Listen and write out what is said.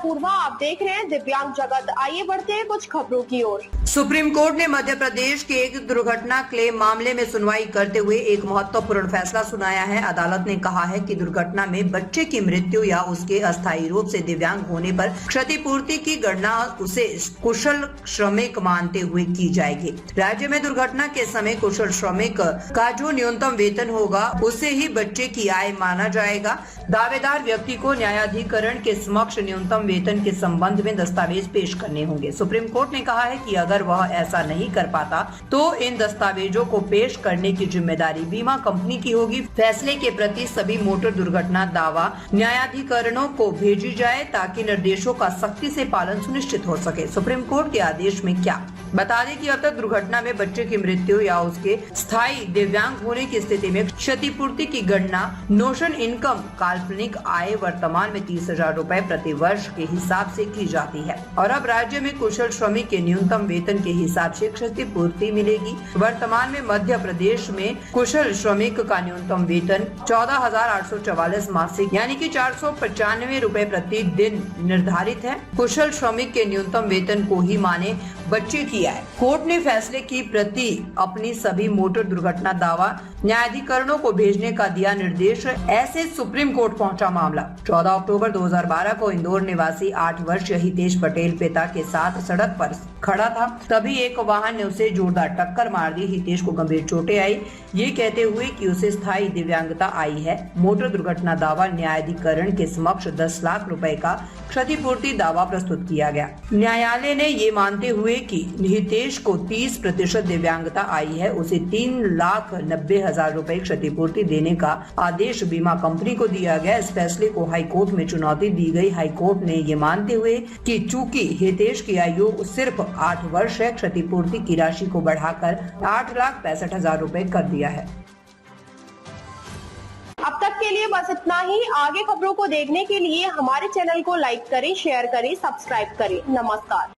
अपूर्वा, आप देख रहे हैं दिव्यांग जगत। आइए बढ़ते हैं कुछ खबरों की ओर। सुप्रीम कोर्ट ने मध्य प्रदेश के एक दुर्घटना क्लेम मामले में सुनवाई करते हुए एक महत्वपूर्ण फैसला सुनाया है। अदालत ने कहा है कि दुर्घटना में बच्चे की मृत्यु या उसके अस्थायी रूप से दिव्यांग होने पर क्षतिपूर्ति की गणना उसे कुशल श्रमिक मानते हुए की जाएगी। राज्य में दुर्घटना के समय कुशल श्रमिक का जो न्यूनतम वेतन होगा उसे ही बच्चे की आय माना जाएगा। दावेदार व्यक्ति को न्यायाधिकरण के समक्ष न्यूनतम वेतन के संबंध में दस्तावेज पेश करने होंगे। सुप्रीम कोर्ट ने कहा है कि अगर वह ऐसा नहीं कर पाता तो इन दस्तावेजों को पेश करने की जिम्मेदारी बीमा कंपनी की होगी। फैसले के प्रति सभी मोटर दुर्घटना दावा न्यायाधिकरणों को भेजी जाए ताकि निर्देशों का सख्ती से पालन सुनिश्चित हो सके। सुप्रीम कोर्ट के आदेश में क्या बता दें कि अब तक दुर्घटना में बच्चे की मृत्यु या उसके स्थायी दिव्यांग होने की स्थिति में क्षतिपूर्ति की गणना नोशन इनकम काल्पनिक आय वर्तमान में 30,000 रूपए प्रति वर्ष के हिसाब से की जाती है और अब राज्य में कुशल श्रमिक के न्यूनतम वेतन के हिसाब से क्षतिपूर्ति मिलेगी। वर्तमान में मध्य प्रदेश में कुशल श्रमिक का न्यूनतम वेतन 14,844 मासिक यानी कि 495 रूपए प्रति दिन निर्धारित है। कुशल श्रमिक के न्यूनतम वेतन को ही माने बच्चे की आय। कोर्ट ने फैसले की प्रति अपनी सभी मोटर दुर्घटना दावा न्यायाधिकरणों को भेजने का दिया निर्देश। ऐसे सुप्रीम कोर्ट पहुंचा मामला 14 अक्टूबर 2012 को इंदौर निवासी 8 वर्षीय हितेश पटेल पिता के साथ सड़क पर खड़ा था, तभी एक वाहन ने उसे जोरदार टक्कर मार दी। हितेश को गंभीर चोटें आई, ये कहते हुए कि उसे स्थायी दिव्यांगता आई है। मोटर दुर्घटना दावा न्यायाधिकरण के समक्ष 10 लाख रुपए का क्षतिपूर्ति दावा प्रस्तुत किया गया। न्यायालय ने ये मानते हुए कि हितेश को 30% दिव्यांगता आई है, उसे 3,90,000 रूपए क्षतिपूर्ति देने का आदेश बीमा कंपनी को दिया गया। इस फैसले को हाई कोर्ट में चुनौती दी गई। हाई कोर्ट ने ये मानते हुए कि चूंकि हितेश की आयु सिर्फ 8 वर्ष है, क्षतिपूर्ति की राशि को बढ़ाकर 8,65,000 रूपए कर दिया है। अब तक के लिए बस इतना ही। आगे खबरों को देखने के लिए हमारे चैनल को लाइक करें, शेयर करें, सब्सक्राइब करें। नमस्कार।